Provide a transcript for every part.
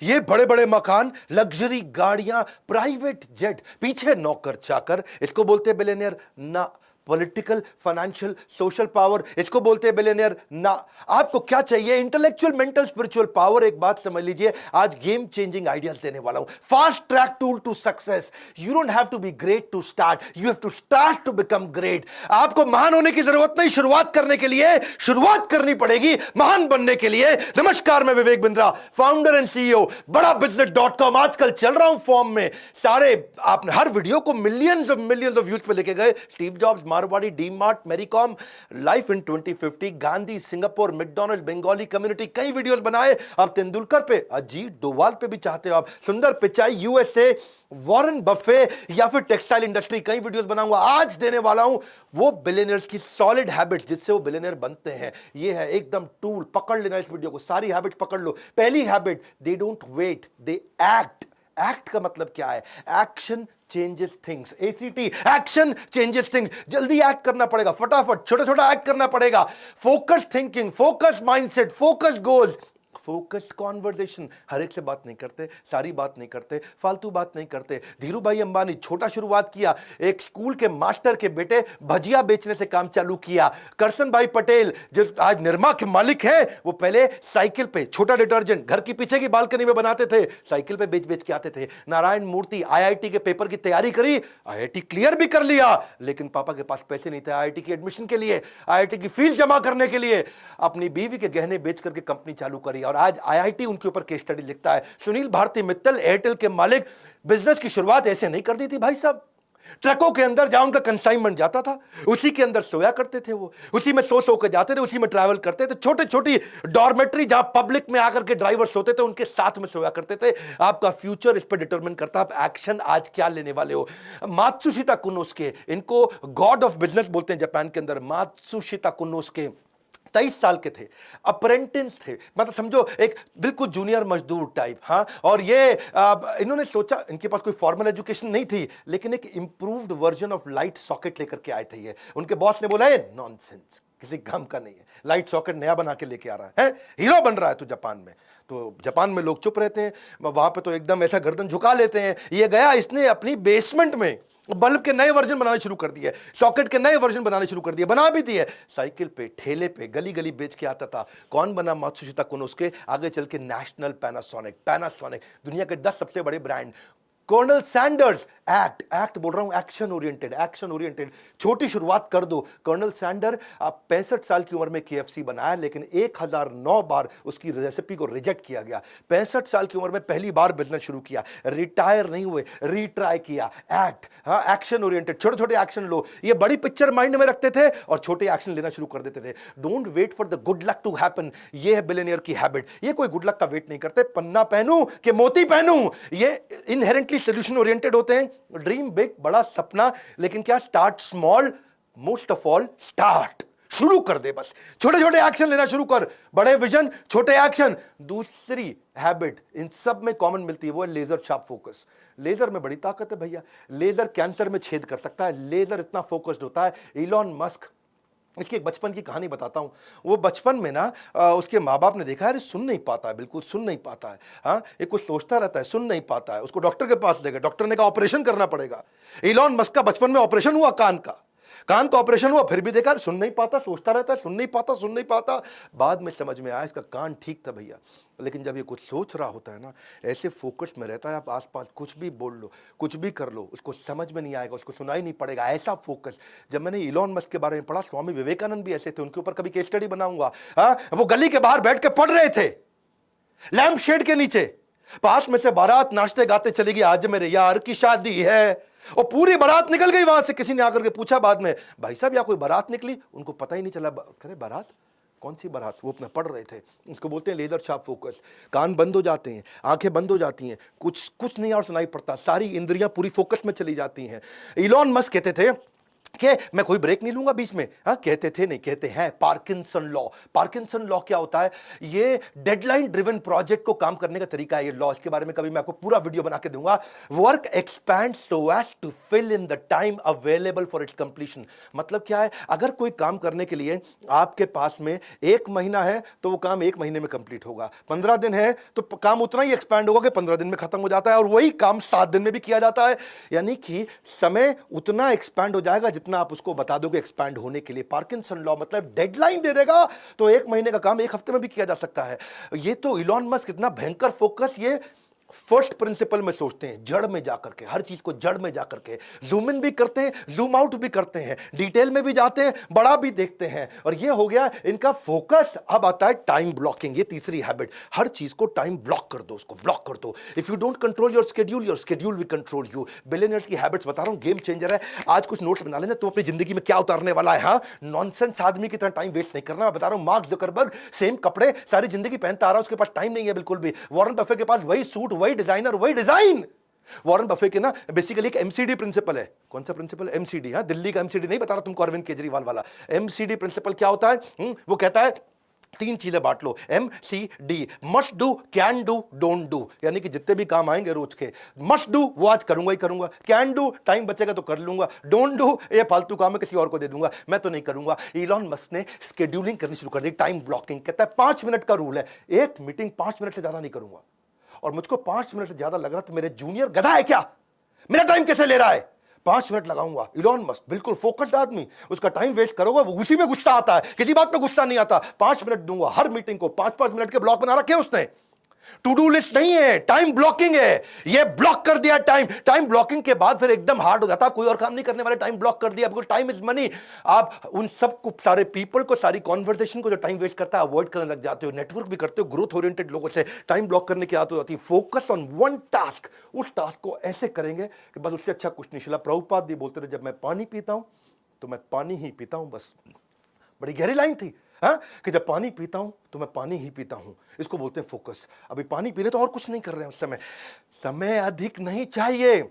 ये बड़े बड़े मकान, लग्जरी गाड़ियां, प्राइवेट जेट, पीछे नौकर चाकर, इसको बोलते हैं बिलियनियर ना। पॉलिटिकल, फाइनेंशियल, सोशल पावर, इसको बोलते हैं बिलियनियर ना। आपको क्या चाहिए? Intellectual, mental, spiritual power. एक बात समझ लीजिए, आज गेम चेंजिंग आइडियाज देने वाला हूं। Fast track tool to success. You don't have to be great to start, you have to start to become great. आपको महान होने की जरूरत नहीं, शुरुआत करने के लिए शुरुआत करनी पड़ेगी महान बनने के लिए। नमस्कार, मैं Vivek Bindra, founder and CEO बड़ा बिजनेस.com। आजकल चल रहा हूं फॉर्म में। सारे आपने हर वीडियो को मिलियंस ऑफ व्यूज पे लेके गए। Steve jobs, Marwari, DMart, Mary Kom, life in 2050, Gandhi, Singapore, McDonald, Bengali community, कई वीडियोस बनाए। अब तेंदुलकर पे, अजीत डोभाल पे भी चाहते हो आप, सुंदर पिचाई, यूएसए, वॉरेन बफे, या फिर टेक्सटाइल इंडस्ट्री, कई वीडियोस बनाऊंगा। आज देने वाला हूं वो बिलियनियर्स की सॉलिड हैबिट्स जिससे वो बिलियनियर बनते हैं। ये है एकदम टूल, पकड़ लेना इस वीडियो को, सारी हैबिट्स पकड़ लो। पहली habit, they don't wait, they act. Act का मतलब क्या है? Action changes things. ACT, action changes things. जल्दी एक्ट करना पड़ेगा, फटाफट छोटा छोटा एक्ट करना पड़ेगा। Focus thinking, focus mindset, focus goals, focused conversation. हर एक से बात नहीं करते, सारी बात नहीं करते, फालतू बात नहीं करते। धीरू भाई अंबानी छोटा शुरुआत किया, एक स्कूल के मास्टर के बेटे भजिया बेचने से काम चालू किया। करसन भाई पटेल जो आज निरमा के मालिक हैं, वो पहले साइकिल पे छोटा डिटर्जेंट घर की पीछे की बालकनी में बनाते थे, साइकिल पे बेच बेच के आते थे। नारायण मूर्ति आईआईटी के पेपर की तैयारी करी, आईआईटी क्लियर भी कर लिया, लेकिन पापा के पास पैसे नहीं थे आईआईटी की एडमिशन के लिए, आईआईटी की फीस जमा करने के लिए। अपनी बीवी के गहने बेच करके कंपनी चालू करी और आज आईआईटी उनके ऊपर केस स्टडी लिखता है। सुनील भारती मित्तल, एयरटेल के मालिक, बिजनेस की शुरुआत ऐसे नहीं कर दी थी भाई साहब। ट्रकों के अंदर जहां उनका कंसाइनमेंट जाता था, उसी के अंदर सोया करते थे वो, उसी में सो के जाते थे, उसी में ट्रैवल करते थे। छोटे छोटी डॉर्मेट्री जहां पब्लिक में आकर के ड्राइवर सोते थे, उनके साथ में सोया करते थे। आपका फ्यूचर इस पर डिटरमिन करता है आप एक्शन आज क्या लेने वाले हो। मात्सुशिता कुनोस्के, इनको गॉड ऑफ बिजनेस बोलते हैं जापान के अंदर। मात्सुशिता कुनोस्के 23 साल के थे, अप्रेंटिस थे, मतलब समझो एक बिल्कुल जूनियर मजदूर टाइप। हाँ, और ये इन्होंने सोचा, इनके पास कोई फॉर्मल एजुकेशन नहीं थी, लेकिन एक improved version of light socket लेकर के आए थे ये। उनके बॉस ने बोला, ये नॉनसेंस, किसी काम का नहीं है, लाइट सॉकेट नया बना के लेके आ रहा है, हीरो बन रहा है तू जापान में। तो जापान में लोग चुप रहते हैं, वहां पे तो एकदम ऐसा गर्दन झुका लेते हैं। ये गया, इसने अपनी बेसमेंट में बल्ब के नए वर्जन बनाने शुरू कर दिए, सॉकेट के नए वर्जन बनाने शुरू कर दिए, बना भी दिए। साइकिल पे, ठेले पे, गली गली बेच के आता था। कौन बना? मात्सुशिता कुनोस्के। आगे चल के नेशनल पैनासोनिक, दुनिया के 10 सबसे बड़े ब्रांड। कर्नल सैंडर्स, एक्ट बोल रहा हूं, एक्शन ओरिएंटेड। छोटी शुरुआत कर दो। कर्नल सैंडर आप 65 साल की उम्र में केएफसी बनाया, लेकिन 1009 बार उसकी रेसिपी को रिजेक्ट किया गया। 65 साल की उम्र में पहली बार बिजनेस शुरू किया, रिटायर नहीं हुए, रीट्राई किया। एक्ट, हाँ, एक्शन ओरिएंटेड, छोटे छोटे एक्शन लो। ये बड़ी पिक्चर माइंड में रखते थे और छोटे एक्शन लेना शुरू कर देते थे। Don't wait for the good luck to happen, ये है बिलियनियर की हैबिट। ये कोई गुड लक का वेट नहीं करते, पन्ना पहनूं कि मोती पहनूं, ये इनहेरेंटली सोल्यूशन ओरिएंटेड होते हैं। ड्रीम बिग, बड़ा सपना, लेकिन क्या? Start small, most of all start, शुरू कर दे बस। छोटे छोटे एक्शन लेना शुरू कर, बड़े विजन, छोटे एक्शन। दूसरी हैबिट इन सब में कॉमन मिलती है, वो है लेजर शार्प फोकस। लेजर में बड़ी ताकत है भैया, लेजर कैंसर में छेद कर सकता है, लेजर इतना फोकस्ड होता है। इलॉन मस्क, इसकी एक बचपन की कहानी बताता हूं। वो बचपन में ना उसके माँ बाप ने देखा है, सुन नहीं पाता है, बिल्कुल सुन नहीं पाता है। हाँ, ये कुछ सोचता रहता है, सुन नहीं पाता है। उसको डॉक्टर के पास ले गए, डॉक्टर ने कहा ऑपरेशन करना पड़ेगा। इलॉन मस्क का बचपन में ऑपरेशन हुआ, कान का ऑपरेशन हुआ, फिर भी देखा सुन नहीं पाता, सोचता रहता है, सुन नहीं पाता। बाद में समझ में आया इसका कान ठीक था भैया। लेकिन जब ये कुछ सोच रहा होता है ना, ऐसे फोकस में रहता है, आप आसपास कुछ भी बोल लो, कुछ भी कर लो, उसको समझ में नहीं आएगा, उसको सुनाई नहीं पड़ेगा, ऐसा फोकस। जब मैंने इलॉन मस्क के बारे में पढ़ा, स्वामी विवेकानंद भी ऐसे थे, उनके ऊपर कभी केस स्टडी बनाऊंगा। हाँ, वो गली के बाहर बैठ के पढ़ रहे थे, लैंप शेड के नीचे, पास में से बारात नाचते गाते चली गई, आज मेरे यार की शादी है, और पूरी बारात निकल गई वहां से। किसी ने आकर के पूछा बाद में, भाई साहब यहाँ कोई बारात निकली? उनको पता ही नहीं चला। करे बारात? कौन सी बारात? वो अपना पढ़ रहे थे। इसको बोलते हैं लेजर शार्प फोकस। कान बंद हो जाते हैं, आंखें बंद हो जाती हैं, कुछ नहीं और सुनाई पड़ता, सारी इंद्रियां पूरी फोकस में चली जाती हैं। इलॉन मस्क कहते थे कि मैं कोई ब्रेक नहीं लूंगा बीच में। हाँ, कहते थे नहीं, कहते हैं पार्किंसन लॉ। पार्किंसन लॉ क्या होता है? ये डेडलाइन ड्रिवन प्रोजेक्ट को काम करने का तरीका है ये लॉ। इसके बारे में कभी मैं आपको पूरा वीडियो बना के दूंगा। Work expand so as to fill in the time available for its completion. मतलब क्या है? अगर कोई काम करने के लिए आपके पास में 1 महीना है तो वो काम 1 महीने में कंप्लीट होगा। 15 दिन है तो काम उतना ही एक्सपैंड होगा कि 15 दिन में खत्म हो जाता है, और वही काम 7 दिन में भी किया जाता है। यानी कि समय उतना एक्सपैंड हो जाएगा जितना आप उसको बता दोगे एक्सपैंड होने के लिए। पार्किंसन लॉ मतलब डेडलाइन दे देगा तो 1 महीने का काम 1 हफ्ते में भी किया जा सकता है। ये तो इलॉन मस्क इतना भयंकर फोकस ये फर्स्ट प्रिंसिपल में सोचते हैं, जड़ में जाकर के, हर चीज को जड़ में जाकर के जूम इन भी करते हैं, जूम आउट भी करते हैं, डिटेल में भी जाते हैं, बड़ा भी देखते हैं। और ये हो गया इनका फोकस। अब आता है टाइम ब्लॉकिंग, ये तीसरी हैबिट। हर चीज को टाइम ब्लॉक कर दो, उसको ब्लॉक कर दो। If you don't control your schedule will control you. Billionaires की हैबिट्स बता रहा हूं, गेम चेंजर है। आज कुछ नोट्स बना लेना, तुम अपनी जिंदगी में क्या उतारने वाला है। हाँ, नॉनसेंस आदमी की तरह टाइम वेस्ट नहीं करना। मैं बता रहा हूं, मार्क जुकरबर्ग सेम कपड़े सारी जिंदगी पहनता आ रहा है, उसके पास टाइम नहीं है बिल्कुल भी। वॉरेन बफे के पास वही सूट, वही डिजाइनर, वही डिजाइन। वॉरेन बफे के ना बेसिकली एक एमसीडी प्रिंसिपल है। कौन सा प्रिंसिपल? एमसीडी। हाँ, दिल्ली का एमसीडी नहीं बता रहा तुमको, अरविंद केजरीवाल वाला। एमसीडी प्रिंसिपल क्या होता है? वो कहता है 3 चीजें बांट लो, MCD। Must do, can do, don't do. यानी कि जितने भी काम आएंगे रोज के, मस्ट डू वो आज करूंगा ही करूंगा, कैन डू टाइम बचेगा तो कर लूंगा, डोंट डू ये फालतू काम है किसी और को दे दूंगा, मैं तो नहीं करूंगा। इलॉन मस्क ने स्केड्यूलिंग करनी शुरू कर दी, टाइम ब्लॉकिंग। कहता है 5 मिनट का रूल है, एक मीटिंग 5 मिनट से ज्यादा नहीं करूंगा। और मुझको 5 मिनट से ज्यादा लग रहा तो मेरे जूनियर गधा है क्या, मेरा टाइम कैसे ले रहा है? 5 मिनट लगाऊंगा। इलॉन मस्क बिल्कुल फोकस्ड आदमी, उसका टाइम वेस्ट करोगे वो उसी में गुस्सा आता है, किसी बात पे गुस्सा नहीं आता। 5 मिनट दूंगा हर मीटिंग को, 5-5 मिनट के ब्लॉक बना रखे उसने। टू डू लिस्ट नहीं है, टाइम ब्लॉकिंग है। ये ब्लॉक कर दिया टाइम। टाइम ब्लॉकिंग के बाद फिर एकदम हार्ड हो जाता है, कोई और काम नहीं करने वाले, टाइम ब्लॉक कर दिया। Because time is money. आप उन सब को, सारे पीपल को, सारी कॉन्वर्सेशन को जो टाइम वेस्ट करता है अवॉइड करने लग जाते हो, नेटवर्क भी करते हो ग्रोथ ओरिएंटेड लोगों से। टाइम ब्लॉक करने की आदत हो जाती है। फोकस ऑन वन टास्क, उस टास्क को ऐसे करेंगे कि बस उससे अच्छा कुछ नहीं। शिला प्रभुपाद जी बोलते थे, जब मैं पानी पीता हूं तो मैं पानी ही पीता हूं, बस। बड़ी गहरी लाइन थी। हाँ, कि जब पानी पीता हूं तो मैं पानी ही पीता हूं। इसको बोलते हैं फोकस। अभी पानी पी रहे तो और कुछ नहीं कर रहे हैं उस समय। समय अधिक नहीं चाहिए,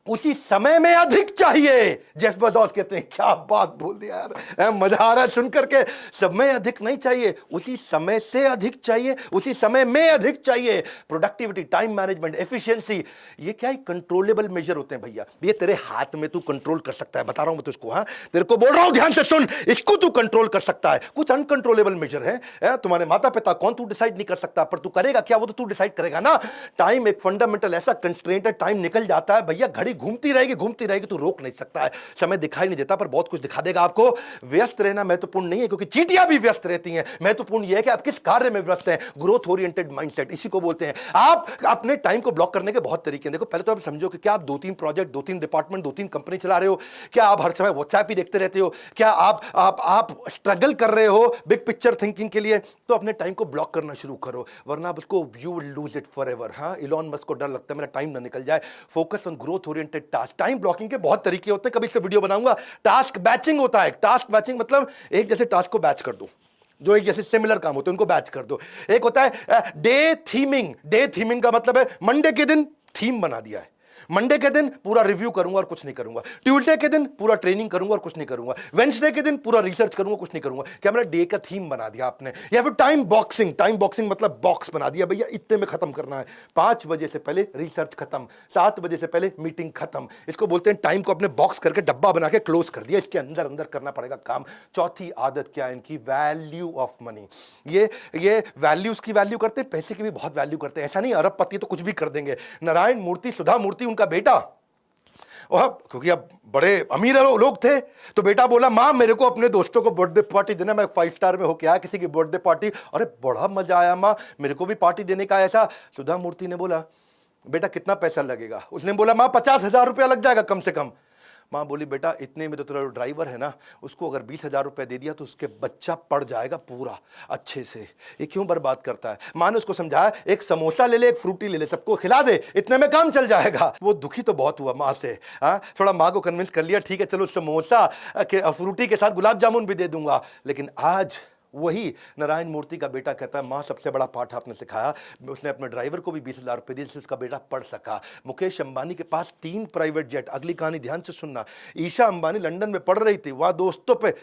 उसी समय में अधिक चाहिए। जेफ बेज़ोस कहते हैं, क्या बात बोल दिया यार, मजा आ रहा है सुन करके। समय अधिक नहीं चाहिए, उसी समय से अधिक चाहिए, उसी समय में अधिक चाहिए। प्रोडक्टिविटी, टाइम मैनेजमेंट, एफिशिएंसी, ये क्या है? कंट्रोलेबल मेजर होते हैं भैया। ये तेरे हाथ में, तू कंट्रोल कर सकता है। बता रहा हूं मैं तुझको। हाँ, तेरे को बोल रहा हूं, ध्यान से सुन, इसको तू कंट्रोल कर सकता है। कुछ अनकंट्रोलेबल मेजर है, तुम्हारे माता पिता कौन, तू डिसाइड नहीं कर सकता, पर तू करेगा क्या वो तो तू डिसाइड करेगा ना। टाइम एक फंडामेंटल ऐसा कंस्ट्रेंट है, टाइम निकल जाता है भैया, घड़ी घूमती रहेगी, तू रोक नहीं सकता है। समय दिखाई नहीं देता पर बहुत कुछ दिखा देगा आपको। व्यस्त रहना महत्वपूर्ण नहीं है, क्योंकि चींटियां भी व्यस्त रहती हैं। महत्वपूर्ण यह है कि आप किस कार्य में व्यस्त हैं। ग्रोथ ओरिएंटेड माइंडसेट, इसी को बोलते हैं। आप अपने टाइम को ब्लॉक करने के बहुत तरीके हैं। देखो, पहले तो आप समझो कि क्या आप 2-3 प्रोजेक्ट, 2-3 डिपार्टमेंट, 2-3 कंपनी चला रहे हो? क्या आप हर समय व्हाट्सएप ही देखते रहते हो? क्या आप स्ट्रगल कर रहे हो बिग पिक्चर थिंकिंग के लिए? तो अपने टाइम को ब्लॉक करना शुरू करो, वरना आप उसको you will lose it forever. हाँ, इलॉन मस्क को डर लगता है मेरा टाइम ना निकल जाए। Focus on growth oriented task. Time blocking के बहुत तरीके होते हैं, कभी इसका वीडियो बनाऊंगा। टास्क बैचिंग होता है। टास्क बैचिंग मतलब एक जैसे टास्क को बैच कर दो, जो एक जैसे सिमिलर काम होते हैं उनको बैच कर दो। एक होता है डे थीमिंग। डे थीमिंग का मतलब है मंडे के दिन थीम बना दिया है, मंडे के दिन पूरा रिव्यू करूंगा और कुछ नहीं करूंगा, ट्यूसडे के दिन पूरा ट्रेनिंग करूंगा और कुछ नहीं करूंगा, वेडनेसडे के दिन पूरा रिसर्च करूंगा, कुछ नहीं करूंगा। क्या मेरा डे का थीम बना दिया आपने? या फिर टाइम बॉक्सिंग। टाइम बॉक्सिंग मतलब बॉक्स बना दिया भैया, इतने में खत्म करना है। 5 बजे से पहले रिसर्च खत्म, 7 बजे से पहले मीटिंग खत्म। इसको बोलते हैं टाइम को अपने बॉक्स करके डब्बा बना के क्लोज कर दिया, इसके अंदर अंदर करना पड़ेगा काम। चौथी आदत क्या है इनकी? Value of money. ये वैल्यूज की वैल्यू करते हैं, पैसे की भी बहुत वैल्यू करते हैं। ऐसा नहीं अरबपति तो कुछ भी कर देंगे। नारायण मूर्ति, सुधा मूर्ति उनका बेटा, और क्योंकि अब बड़े अमीर लोग थे तो बेटा बोला, माँ मेरे को अपने दोस्तों को बर्थडे पार्टी देना, मैं 5 स्टार में होके आया किसी की बर्थडे पार्टी, अरे बड़ा मजा आया माँ, मेरे को भी पार्टी देने का। ऐसा सुधा मूर्ति ने बोला, बेटा कितना पैसा लगेगा? उसने बोला, माँ 50,000 रुपया लग जाएगा कम से कम। माँ बोली, बेटा इतने में तो तेरा ड्राइवर है ना, उसको अगर 20,000 रुपये दे दिया तो उसके बच्चा पड़ जाएगा पूरा अच्छे से, ये क्यों बर्बाद करता है? माँ ने उसको समझाया, एक समोसा ले ले, एक फ्रूटी ले ले, सबको खिला दे, इतने में काम चल जाएगा। वो दुखी तो बहुत हुआ माँ से। हाँ, थोड़ा माँ को कन्विंस कर लिया, ठीक है चलो समोसा के फ्रूटी के साथ गुलाब जामुन भी दे दूंगा। लेकिन आज वही नारायण मूर्ति का बेटा कहता है माँ सबसे बड़ा पाठ आपने सिखाया। उसने अपने ड्राइवर को भी 20,000 रुपये दिए जिससे उसका बेटा पढ़ सका। मुकेश अंबानी के पास 3 प्राइवेट जेट। अगली कहानी ध्यान से सुनना। ईशा अंबानी लंदन में पढ़ रही थी, वहाँ दोस्तों पे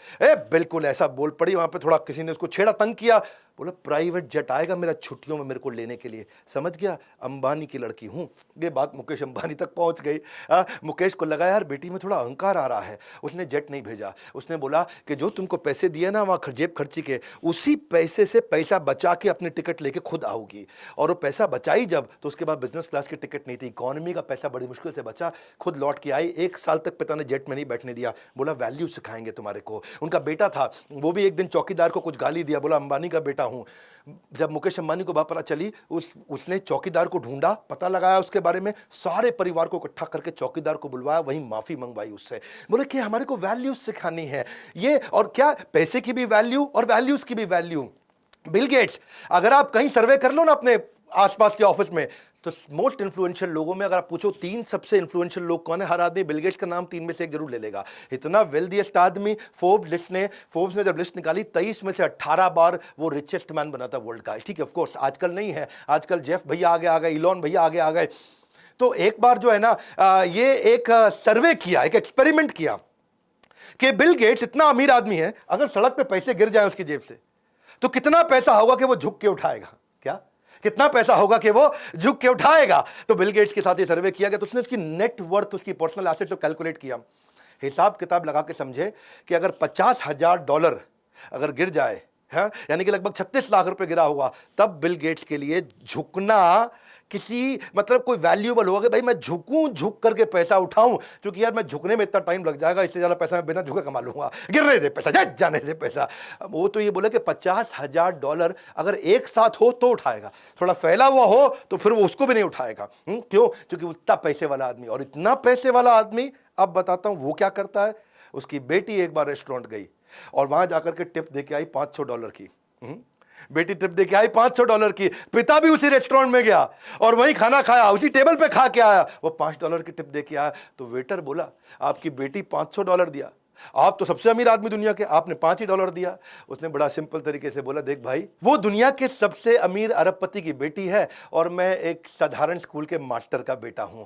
बिल्कुल ऐसा बोल पड़ी, वहाँ पे थोड़ा किसी ने उसको छेड़ा, तंग किया, बोला प्राइवेट जेट आएगा मेरा छुट्टियों में मेरे को लेने के लिए। समझ गया, अंबानी की लड़की हूँ। ये बात मुकेश अंबानी तक पहुँच गई। मुकेश को लगा यार बेटी में थोड़ा अहंकार आ रहा है। उसने जेट नहीं भेजा। उसने बोला कि जो तुमको पैसे दिए ना वहाँ जेब खर्ची के, उसी पैसे से पैसा बचा के अपनी टिकट लेके खुद आओगी। और वो पैसा बचाई जब, तो उसके बाद बिजनेस क्लास की टिकट नहीं थी, इकॉनमी का पैसा बड़ी मुश्किल से बचा, खुद लौट के आई। 1 साल तक पिता ने जेट में नहीं बैठने दिया। बोला वैल्यू सिखाएंगे तुम्हारे को। उनका बेटा था, वो भी एक दिन चौकीदार को कुछ गाली दिया, बोला अंबानी का बेटा हूँ। जब मुकेश अंबानी को बात पता चली, उसने चौकीदार को ढूंढा, पता लगाया उसके बारे में, सारे परिवार को इकट्ठा करके चौकीदार को बुलवाया, वहीं माफी मंगवाई उससे। बोले कि हमारे को वैल्यूज सिखानी है ये, और क्या पैसे की भी वैल्यू और वैल्यूज की भी वैल्यू। बिल गेट्स, अगर आप कहीं सर्वे कर लो ना अपने आसपास के ऑफिस में, तो मोस्ट इन्फ्लुएंशियल लोगों में अगर आप पूछो 3 सबसे इन्फ्लुएंशियल लोग कौन है, हर आदमी बिल गेट्स का नाम 3 में से एक जरूर ले लेगा। इतना वेल्दीएस्ट आदमी। फोर्ब्स ने जब लिस्ट निकाली, 23 में से 18 बार वो रिचेस्ट मैन बना था वर्ल्ड का। ठीक है, ऑफ कोर्स आजकल नहीं है, आजकल जेफ भैया आगे आ गए, इलॉन भैया आगे आ गए। तो एक बार जो है ना, ये एक सर्वे किया, एक एक्सपेरिमेंट किया कि बिल गेट्स इतना अमीर आदमी है, अगर सड़क पे पैसे गिर जाए उसकी जेब से, तो कितना पैसा होगा कि वो झुक के उठाएगा। क्या कितना पैसा होगा कि वो झुक के उठाएगा। तो बिल गेट्स के साथ ये सर्वे किया गया, तो उसने उसकी नेट वर्थ, उसकी पर्सनल एसेट को कैलकुलेट किया, हिसाब किताब लगा के समझे कि अगर $50,000 अगर गिर जाए, है यानी कि लगभग 36 लाख रुपए गिरा होगा, तब बिल गेट्स के लिए झुकना किसी मतलब कोई वैल्यूएबल होगा कि भाई मैं झुकूं, झुक करके पैसा उठाऊं, क्योंकि यार मैं झुकने में इतना टाइम लग जाएगा, इससे ज्यादा पैसा मैं बिना झुके कमा लूंगा, गिरने दे पैसा, जाने दे पैसा। वो तो ये बोले कि $50,000 अगर एक साथ हो तो उठाएगा, थोड़ा फैला हुआ हो तो फिर वो उसको भी नहीं उठाएगा। क्यों? क्योंकि उतना पैसे वाला आदमी, और इतना पैसे वाला आदमी, अब बताता हूं वो क्या करता है। उसकी बेटी एक बार रेस्टोरेंट गई और वहां जाकर के टिप दे के आई $500 की। बेटी टिप दे के आई $500 की। पिता भी उसी रेस्टोरेंट में गया और वहीं खाना खाया, उसी टेबल पे खा के आया, वो $5 की टिप दे के आया। तो वेटर बोला आपकी बेटी $500 दिया, आप तो सबसे अमीर आदमी दुनिया के, आपने $5 ही दिया। उसने बड़ा सिंपल तरीके से बोला देख भाई, वो दुनिया के सबसे अमीर अरबपति की बेटी है और मैं एक साधारण स्कूल के मास्टर का बेटा हूं।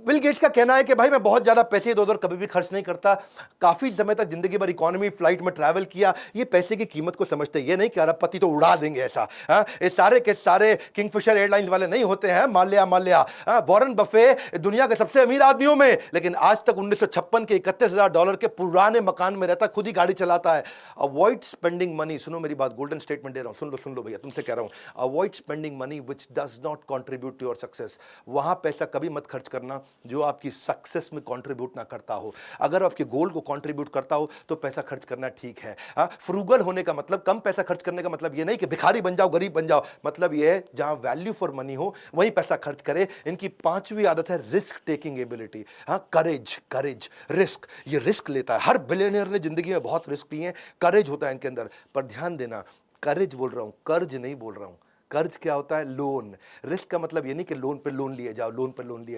बिल गेट्स का कहना है कि भाई मैं बहुत ज्यादा पैसे इधर उधर कभी भी खर्च नहीं करता, काफी समय तक जिंदगी भर इकोनॉमी फ्लाइट में ट्रैवल किया, ये पैसे की कीमत को समझते। ये नहीं कि अरबपति तो उड़ा देंगे ऐसा, ये सारे के सारे किंगफिशर एयरलाइंस वाले नहीं होते हैं, माल्या। वॉरेन बफे दुनिया के सबसे अमीर आदमियों में, लेकिन आज तक 1956 के $31,000 के पुराने मकान में रहता, खुद ही गाड़ी चलाता है। अवॉइड स्पेंडिंग मनी, सुनो मेरी बात, गोल्डन स्टेटमेंट दे रहा हूं, सुन लो भैया, तुमसे कह रहा हूं, avoid spending money which does not contribute to your success. वहां पैसा कभी मत खर्च करना जो आपकी सक्सेस में कंट्रीब्यूट ना करता हो। अगर आपके गोल को कंट्रीब्यूट करता हो तो पैसा खर्च करना ठीक है। फ्रूगल होने का मतलब, कम पैसा खर्च करने का मतलब ये नहीं कि भिखारी बन जाओ, गरीब बन जाओ, मतलब ये है जहां वैल्यू फॉर मनी हो वहीं पैसा खर्च करे। इनकी 5वीं आदत है रिस्क टेकिंग एबिलिटी। करेज, रिस्क, ये रिस्क लेता है। हर बिलियनियर ने जिंदगी में बहुत रिस्क लिए हैं, करेज होता है इनके अंदर। पर ध्यान देना, करेज बोल रहा हूं, कर्ज नहीं बोल रहा हूं। कर्ज क्या होता है? लोन। रिस्क का मतलब ये नहीं कि लोन पे लोन लिए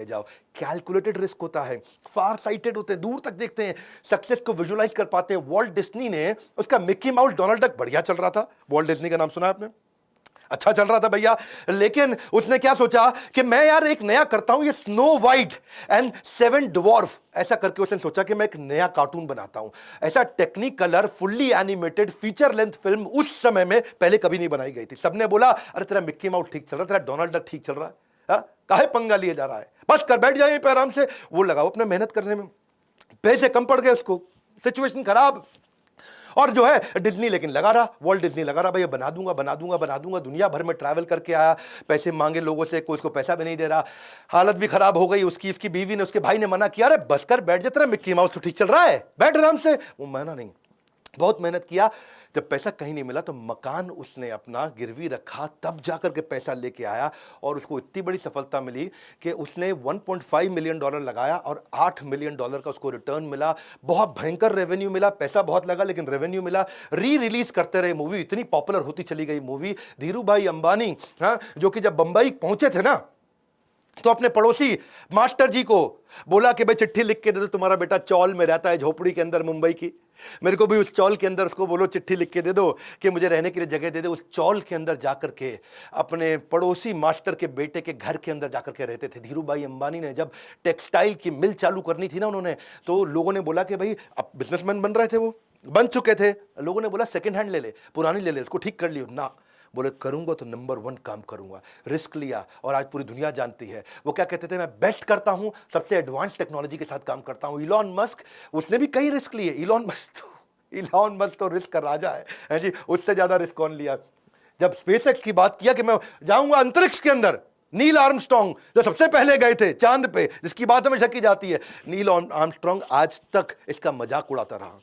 जाओ, कैलकुलेटेड रिस्क होता है, फार साइटेड होते हैं, दूर तक देखते हैं, सक्सेस को विजुअलाइज कर पाते हैं। वॉल्ट डिज्नी ने, उसका मिक्की माउस डोनाल्ड डक बढ़िया चल रहा था, वॉल्ट डिज्नी का नाम सुना आपने, अच्छा चल रहा था भैया, लेकिन उसने क्या सोचा कि मैं यार एक नया करता हूं, ये स्नो वाइट एंड 7 ड्वार्फ, ऐसा करके उसने सोचा कि मैं एक नया कार्टून बनाता हूं। ऐसा Technicolor fully animated feature length film उस समय में पहले कभी नहीं बनाई गई थी। सबने बोला अरे तेरा मिक्की माउस ठीक चल रहा है, तेरा डोनाल्ड डक ठीक चल रहा है, काहे पंगा लिए जा रहा है, बस कर बैठ जाए पे आराम से। वो लगा अपने मेहनत करने में, पैसे कम पड़ गए उसको, सिचुएशन खराब। और जो है डिज्नी लेकिन लगा रहा, वॉल्ट डिज्नी लगा रहा, भैया बना दूंगा। दुनिया भर में ट्रैवल करके आया, पैसे मांगे लोगों से, कोई उसको पैसा भी नहीं दे रहा, हालत भी खराब हो गई उसकी। उसकी बीवी ने, उसके भाई ने मना किया, अरे बस कर बैठ जा, तेरा मिक्की माउस तो ठीक चल रहा है, बैठ आराम से। वो माना नहीं, बहुत मेहनत किया। जब पैसा कहीं नहीं मिला तो मकान उसने अपना गिरवी रखा, तब जाकर के पैसा लेके आया। और उसको इतनी बड़ी सफलता मिली कि उसने $1.5 मिलियन लगाया और $8 मिलियन का उसको रिटर्न मिला। बहुत भयंकर रेवेन्यू मिला, पैसा बहुत लगा लेकिन रेवेन्यू मिला। रिलीज करते रहे मूवी, इतनी पॉपुलर होती चली गई मूवी। धीरू भाई अंबानी, जो कि जब बंबई पहुंचे थे ना, तो अपने पड़ोसी मास्टर जी को बोला कि भाई चिट्ठी लिख के दे दो, तुम्हारा बेटा चौल में रहता है झोपड़ी के अंदर मुंबई की, मेरे को भी उस चौल के अंदर उसको बोलो चिट्ठी लिख के दे दो कि मुझे रहने के लिए जगह दे दो। उस चौल के अंदर जाकर के अपने पड़ोसी मास्टर के बेटे के घर के अंदर जाकर के रहते थे। धीरूभाई अंबानी ने जब टेक्सटाइल की मिल चालू करनी थी ना उन्होंने, तो लोगों ने बोला कि भाई, अब बिजनेसमैन बन रहे थे, वो बन चुके थे, लोगों ने बोला सेकेंड हैंड ले ले, पुरानी ले ले, उसको ठीक कर लियो ना। बोले करूंगा तो नंबर 1 काम करूंगा। रिस्क लिया और आज पूरी दुनिया जानती है। वो क्या कहते थे, मैं बेस्ट करता हूं, सबसे एडवांस टेक्नोलॉजी के साथ काम करता हूं। इलॉन मस्क, उसने भी कई रिस्क लिए। इलॉन मस्क तो रिस्क का राजा है जी, उससे ज्यादा रिस्क कौन लिया। जब स्पेसएक्स की बात किया कि मैं जाऊंगा अंतरिक्ष के अंदर, नील आर्मस्ट्रांग जो सबसे पहले गए थे चांद पे, जिसकी बात हमेशा की जाती है, नील आर्मस्ट्रांग आज तक इसका मजाक उड़ाता रहा।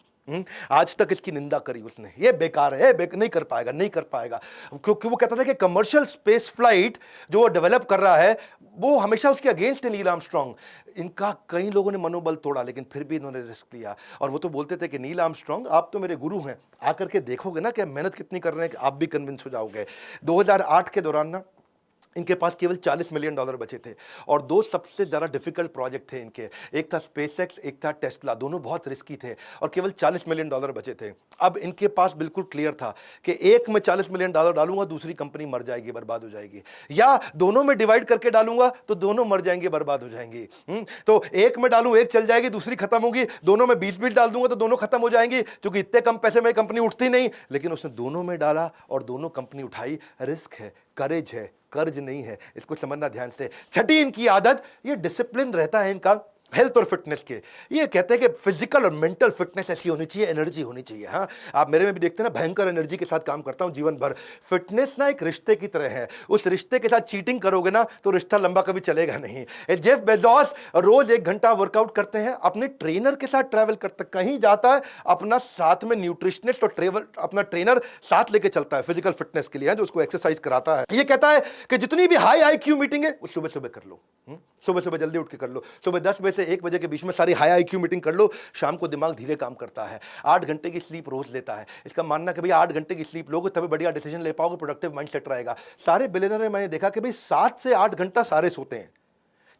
आज तक इसकी निंदा करी उसने, ये बेकार है, नहीं कर पाएगा, नहीं कर पाएगा, क्योंकि वो कहता था कि कमर्शियल स्पेस फ्लाइट जो वो डेवलप कर रहा है वो हमेशा उसके अगेंस्ट है नील आर्मस्ट्रांग। इनका कई लोगों ने मनोबल तोड़ा, लेकिन फिर भी इन्होंने रिस्क लिया। और वो तो बोलते थे कि नील आर्मस्ट्रांग आप तो मेरे गुरु हैं, आकर के देखोगे ना कि मेहनत कितनी कर रहे हैं कि आप भी कन्विंस हो जाओगे। 2008 के दौरान ना इनके पास केवल $40 मिलियन बचे थे और 2 सबसे ज़्यादा डिफिकल्ट प्रोजेक्ट थे इनके, एक था स्पेसएक्स, एक था टेस्ला। दोनों बहुत रिस्की थे और केवल $40 मिलियन बचे थे। अब इनके पास बिल्कुल क्लियर था कि एक में $40 मिलियन डालूंगा, दूसरी कंपनी मर जाएगी, बर्बाद हो जाएगी, या दोनों में डिवाइड करके डालूंगा तो दोनों मर जाएंगे, बर्बाद हो जाएंगी। तो एक में डालूं, एक चल जाएगी, दूसरी खत्म होगी, दोनों में 20-20 डाल दूंगा तो दोनों खत्म हो जाएंगी, क्योंकि इतने कम पैसे में कंपनी उठती नहीं। लेकिन उसने दोनों में डाला और दोनों कंपनी उठाई। रिस्क है, करेज है, कर्ज नहीं है, इसको समझना ध्यान से। छठी इनकी आदत, ये डिसिप्लिन रहता है इनका हेल्थ और फिटनेस के। ये कहते हैं कि फिजिकल और मेंटल फिटनेस ऐसी होनी चाहिए, एनर्जी होनी चाहिए। हाँ, आप मेरे में भी देखते हैं ना, भयंकर एनर्जी के साथ काम करता हूं जीवन भर। फिटनेस ना एक रिश्ते की तरह है, उस रिश्ते के साथ चीटिंग करोगे ना तो रिश्ता लंबा कभी चलेगा नहीं। जेफ बेजोस रोज 1 घंटा वर्कआउट करते हैं, अपने ट्रेनर के साथ ट्रैवल करते, कहीं जाता है अपना साथ में न्यूट्रिशनिस्ट और अपना ट्रेनर साथ लेके चलता है फिजिकल फिटनेस के लिए, जो उसको एक्सरसाइज कराता है। ये कहता है कि जितनी भी हाई IQ मीटिंग है वो सुबह सुबह कर लो, सुबह सुबह जल्दी उठ के कर लो, सुबह 10 बजे से 1 बजे के बीच में सारी हाई IQ मीटिंग कर लो। शाम को दिमाग धीरे काम करता है। 8 घंटे की स्लीप रोज लेता है। इसका मानना कि भाई 8 घंटे की स्लीप लोगे तभी बढ़िया डिसीजन ले पाओगे, प्रोडक्टिव माइंडसेट रहेगा। सारे बिलियनर में मैंने देखा कि भाई 7 से 8 घंटा सारे सोते हैं,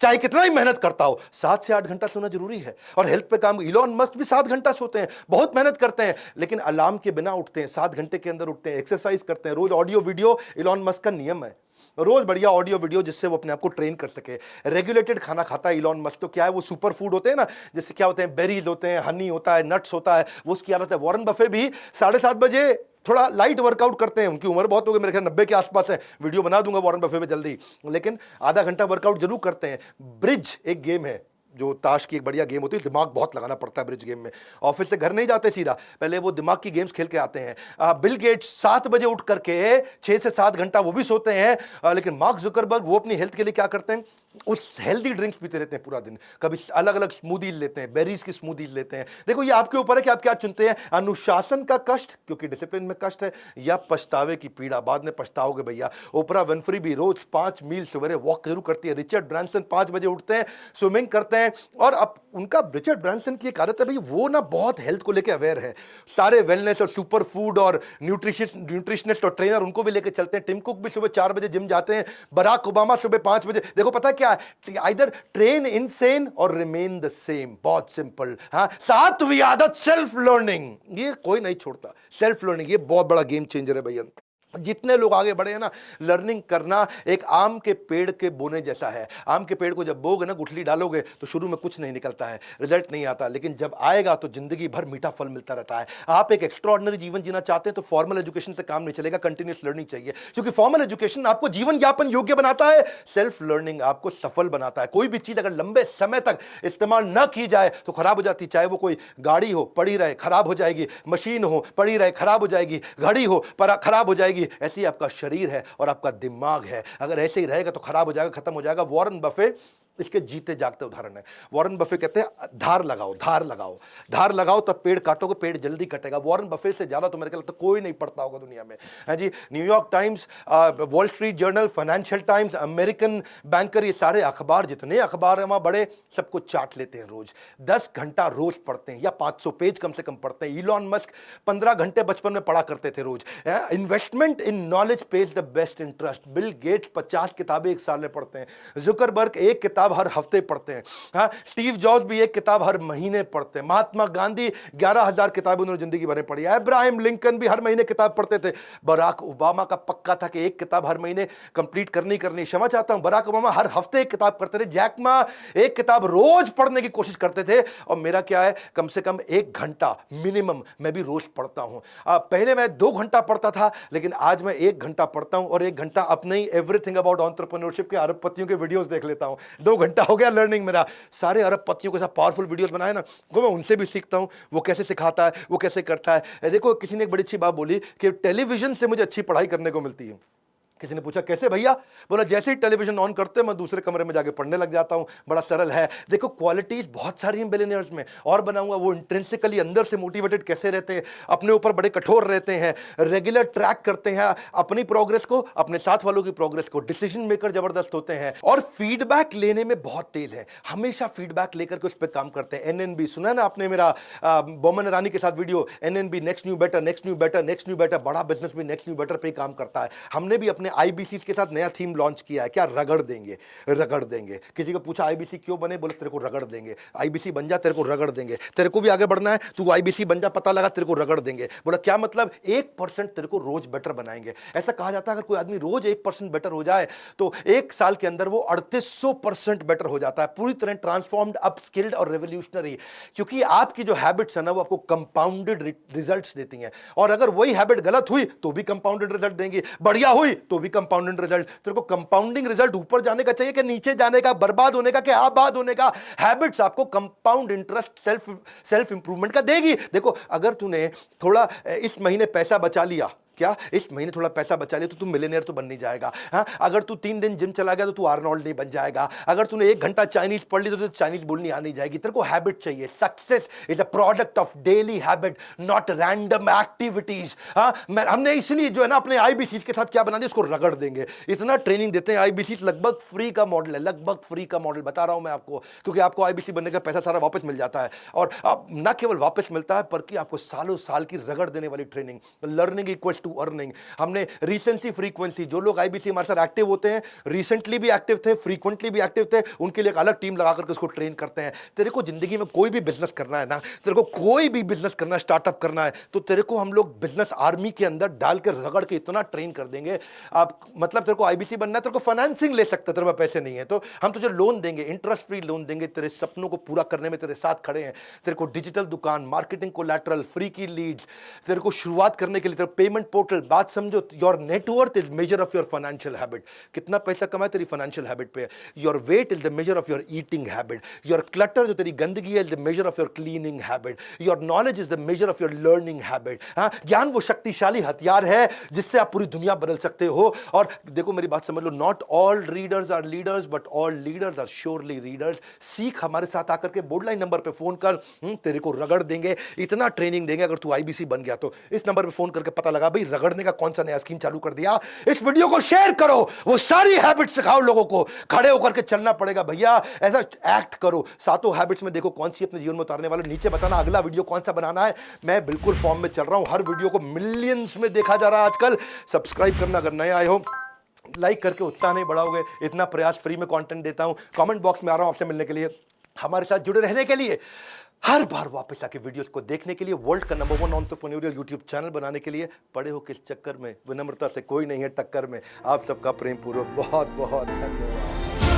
चाहे कितना ही मेहनत करता हो, 7 से 8 घंटा सोना जरूरी है। और हेल्थ पे काम, इलॉन मस्क भी 7 घंटा सोते हैं, बहुत मेहनत करते हैं, लेकिन अलार्म के बिना उठते हैं, 7 घंटे के अंदर उठते हैं, एक्सरसाइज करते हैं, रोज ऑडियो वीडियो। इलॉन मस्क का नियम है रोज बढ़िया ऑडियो वीडियो, जिससे वो अपने आप को ट्रेन कर सके। रेगुलेटेड खाना खाता है इलॉन मस्क। तो क्या है, वो सुपर फूड होते हैं ना, जैसे क्या होते हैं, बेरीज होते हैं, हनी होता है, नट्स होता है, वो उसकी आदत है। वॉरेन बफे भी 7:30 बजे थोड़ा लाइट वर्कआउट करते हैं। उनकी उम्र बहुत हो गई, मेरे ख्याल 90 के आसपास है, वीडियो बना दूंगा वॉरेन बफे में जल्दी, लेकिन आधा घंटा वर्कआउट जरूर करते हैं। ब्रिज एक गेम है, जो ताश की एक बढ़िया गेम होती है, दिमाग बहुत लगाना पड़ता है ब्रिज गेम में। ऑफिस से घर नहीं जाते सीधा, पहले वो दिमाग की गेम्स खेल के आते हैं। बिल गेट्स 7 बजे उठ करके 6 से 7 घंटा वो भी सोते हैं। लेकिन मार्क जुकरबर्ग, वो अपनी हेल्थ के लिए क्या करते हैं, उस हेल्दी ड्रिंक्स पीते रहते हैं पूरा दिन। कभी अलग अलग स्मूदीज लेते हैं, बेरीज की स्मूदीज लेते हैं। देखो ये आपके ऊपर है कि आप क्या चुनते हैं, अनुशासन का कष्ट, क्योंकि डिसिप्लिन में कष्ट है, या पछतावे की पीड़ा, बाद में पछताओगे भैया। ओपरा विनफ्री भी रोज 5 मील सवेरे वॉक जरूर करती है। रिचर्ड ब्रांसन 5 बजे उठते हैं, स्विमिंग करते हैं। और अब उनका, रिचर्ड ब्रांसन की एक आदत है भाई, वो ना बहुत हेल्थ को लेकर अवेयर है। सारे वेलनेस और सुपर फूड और न्यूट्रिशनिस्ट और ट्रेनर उनको भी लेकर चलते हैं। टिम कुक भी सुबह 4 बजे जिम जाते हैं। बराक ओबामा सुबह 5 बजे। देखो पता क्या है, आइदर ट्रेन इनसेन और रिमेन द सेम, बहुत सिंपल। हाँ, 7वीं आदत सेल्फ लर्निंग, ये कोई नहीं छोड़ता। सेल्फ लर्निंग ये बहुत बड़ा गेम चेंजर है भैया। जितने लोग आगे बढ़े हैं ना, लर्निंग करना एक आम के पेड़ के बोने जैसा है। आम के पेड़ को जब बोगे ना, गुठली डालोगे तो शुरू में कुछ नहीं निकलता है, रिजल्ट नहीं आता, लेकिन जब आएगा तो जिंदगी भर मीठा फल मिलता रहता है। आप एक एक्स्ट्रॉर्डिनरी जीवन जीना चाहते हैं तो फॉर्मल एजुकेशन से काम नहीं चलेगा, कंटिन्यूस लर्निंग चाहिए, क्योंकि फॉर्मल एजुकेशन आपको जीवन यापन योग्य बनाता है, सेल्फ लर्निंग आपको सफल बनाता है। कोई भी चीज अगर लंबे समय तक इस्तेमाल न की जाए तो खराब हो जाती है। चाहे वो कोई गाड़ी हो, पड़ी रहे खराब हो जाएगी, मशीन हो, पड़ी रहे खराब हो जाएगी, घड़ी हो पर खराब हो जाएगी। ऐसे ही आपका शरीर है और आपका दिमाग है, अगर ऐसे ही रहेगा तो खराब हो जाएगा, खत्म हो जाएगा। वॉरेन बफे इसके जीते जागते उदाहरण है। वॉरेन बफे कहते हैं धार लगाओ, धार लगाओ, धार लगाओ तब पेड़ काटोगे, पेड़ जल्दी कटेगा। वॉरेन बफे से ज्यादा तो मेरे को लगता है कोई नहीं पढ़ता होगा दुनिया में, है जी। New York Times, Wall Street Journal, Financial Times, American banker, ये सारे अखबार, जितने अखबार हैं वहां बड़े, सबको चाट लेते हैं रोज। 10 घंटा रोज पढ़ते हैं या 500 पेज कम से कम पढ़ते हैं। इलॉन मस्क 15 घंटे बचपन में पढ़ा करते थे रोज। Investment in knowledge pays the best interest. Bill Gates 50 किताबें एक साल में पढ़ते हैं। जुकरबर्ग एक किताब हर हफ्ते पढ़ते हैं। हाँ, स्टीव जॉब्स भी एक किताब हर महीने पढ़ते हैं। महात्मा गांधी 11,000 किताबें उन्होंने जिंदगी भर में पढ़ी है। अब्राहम लिंकन भी हर महीने किताब पढ़ते थे। बराक ओबामा का पक्का था कि एक किताब हर महीने कंप्लीट करनी क्षमा चाहता हूं, बराक ओबामा हर हफ्ते एक किताब करते थे। जैक मा एक किताब रोज पढ़ने की कोशिश करते थे। और मेरा क्या है, कम से कम 1 घंटा मिनिमम मैं भी रोज पढ़ता हूं। पहले मैं 2 घंटा पढ़ता था, लेकिन आज मैं 1 घंटा पढ़ता हूं और 1 घंटा अपने ही एवरीथिंग अबाउट एंटरप्रेन्योरशिप के अरबपतियों के वीडियोस देख लेता हूं। 2 घंटा हो गया लर्निंग मेरा। सारे अरबपतियों के साथ पावरफुल वीडियोस बनाए ना, वो मैं उनसे भी सीखता हूं, वो कैसे सिखाता है, वो कैसे करता है। देखो, किसी ने एक बड़ी अच्छी बात बोली कि टेलीविजन से मुझे अच्छी पढ़ाई करने को मिलती है। किसी ने पूछा कैसे भैया? बोला जैसे ही टेलीविजन ऑन करते हैं मैं दूसरे कमरे में जाके पढ़ने लग जाता हूं। बड़ा सरल है। देखो, क्वालिटीज बहुत सारी हैं बिलियनियर्स में, और बनाऊंगा। वो इंट्रिंसिकली अंदर से मोटिवेटेड कैसे रहते हैं, अपने ऊपर बड़े कठोर रहते हैं, रेगुलर ट्रैक करते हैं अपनी प्रोग्रेस को, अपने साथ वालों की प्रोग्रेस को, डिसीजन मेकर जबरदस्त होते हैं, और फीडबैक लेने में बहुत तेज है। हमेशा फीडबैक लेकर के उस पर काम करते हैं। एनएनबी सुना ना आपने मेरा बोमन ईरानी के साथ video, NNB next new better, next new better, next new better. बड़ा बिजनेस भी नेक्स्ट न्यू बेटर पे काम करता है। हमने भी अपने आईबीसी के साथ नया थीम लॉन्च किया है। क्या? रगड़ देंगे, रगड़ देंगे। किसी को पूछा आईबीसी क्यों बने? बोले तेरे को रगड़ देंगे। आईबीसी बन जा, तेरे को रगड़ देंगे। तेरे को भी आगे बढ़ना है, तू आईबीसी बन जा, पता लगा, तेरे को रगड़ देंगे। बोला क्या मतलब? 1% तेरे को रोज बेटर बनाएंगे। ऐसा कहा जाता है अगर कोई आदमी रोज 1% बेटर हो जाए तो 1 साल के अंदर वो 3800% बेटर हो जाता है। पूरी तरह ट्रांसफॉर्म्ड, अपस्किल्ड और रेवोल्यूशनरी। क्योंकि आपकी जो हैबिट्स है ना, वो आपको कंपाउंडेड रिजल्ट्स देती हैं। और अगर वही हैबिट गलत हुई तो भी कंपाउंडेड रिजल्ट देंगी, बढ़िया हुई तो भी कंपाउंडेड रिजल्ट। तेरे को कंपाउंडिंग रिजल्ट ऊपर जाने का चाहिए कि नीचे जाने का, बर्बाद होने का कि आबाद होने का? हैबिट्स आपको कंपाउंड इंटरेस्ट, सेल्फ इंप्रूवमेंट का देगी। देखो, अगर तूने थोड़ा इस महीने पैसा बचा लिया, क्या इस महीने थोड़ा पैसा बचा लिया, तो तू मिलियनेयर तो बन नहीं जाएगा। हाँ, अगर तू 3 दिन जिम चला गया तो तू आर्नोल्ड नहीं बन जाएगा। अगर तूने 1 घंटा चाइनीज पढ़ ली तो तुझे चाइनीज बोलनी आनी जाएगी। तेरे को हैबिट चाहिए। Success is a product of daily habit, not random activities. हाँ, हमने इसलिए जो है ना अपने आईबीसी के साथ क्या बना दिया, इसको रगड़ देंगे। इतना ट्रेनिंग देते हैं। आईबीसी लगभग फ्री का मॉडल है, लगभग फ्री का मॉडल बता रहा हूं मैं आपको, क्योंकि आपको आईबीसी बनने का पैसा सारा वापस मिल जाता है। और अब ना केवल वापस मिलता है, बल्कि आपको सालों साल की रगड़ देने वाली training. Learning equal to earning. हमने रिसेंसी फ्रीक्वेंसी, जो लोग आईबीसी हमारे साथ एक्टिव होते हैं, रिसेंटली भी एक्टिव थे, फ्रीक्वेंटली भी एक्टिव थे, उनके लिए एक अलग टीम लगा करके उसको ट्रेन करते हैं। तेरे को जिंदगी में कोई भी बिजनेस करना है ना, तेरे को कोई भी बिजनेस करना है, स्टार्टअप करना है, तो तेरे को हम लोग बिजनेस आर्मी के अंदर डाल के रगड़ के इतना ट्रेन कर देंगे। आप मतलब तेरे को आईबीसी बनना है, तेरे को फाइनेंसिंग ले सकते, तेरे पास पैसे नहीं है तो हम तुझे लोन देंगे, इंटरेस्ट फ्री लोन देंगे, तेरे सपनों को पूरा करने में तेरे साथ खड़े हैं। तेरे को डिजिटल दुकान, मार्केटिंग कोलैटरल, फ्री की लीड्स, तेरे को शुरुआत करने के लिए तेरे पेमेंट पोर्टल। बात समझो, your net worth is measure of your financial habit. कितना पैसा कमाए तेरी फाइनेंशियल हैबिट पे। Your weight is the measure of your eating habit. Your clutter, जो तेरी गंदगी है, is the measure of your cleaning habit. Your knowledge is the measure of your learning habit. हाँ, ज्ञान वो शक्तिशाली हथियार है जिससे आप पूरी दुनिया बदल सकते हो। और देखो मेरी बात समझ लो, not all readers are leaders but all leaders are surely readers. सीख, हमारे साथ आकर के बोर्डलाइन नंबर पे फोन कर, तेरे को रगड़ देंगे, इतना ट्रेनिंग देंगे। अगर तू आईबीसी बन गया तो इस नंबर पे फोन करके पता लगा भाई रगड़ने का कौन सा नया स्कीम चालू कर दिया। इस वीडियो को शेयर करो, वो सारी हैबिट सिखाओ लोगों को। खड़े होकर के चलना पड़ेगा भैया, ऐसा एक्ट करो। सातों हैबिट्स में देखो कौन सी अपने जीवन में उतारने वाले। नीचे बताना अगला वीडियो कौन सा बनाना है। मैं बिल्कुल फॉर्म में चल रहा हूं, हर वीडियो को मिलियंस में देखा जा रहा है आजकल। सब्सक्राइब करना अगर नए आए हो, लाइक करके उत्साह नहीं बढ़ाओगे। इतना प्रयास, फ्री में कंटेंट देता हूं। कमेंट बॉक्स में आ रहा हूं आपसे मिलने के लिए, हमारे साथ जुड़े रहने के लिए, हर बार वापस आके वीडियोस को देखने के लिए, वर्ल्ड का नंबर 1 एंटरप्रेन्योरियल यूट्यूब चैनल बनाने के लिए। पड़े हो किस चक्कर में? विनम्रता से कोई नहीं है टक्कर में। आप सबका प्रेम पूर्वक बहुत बहुत धन्यवाद।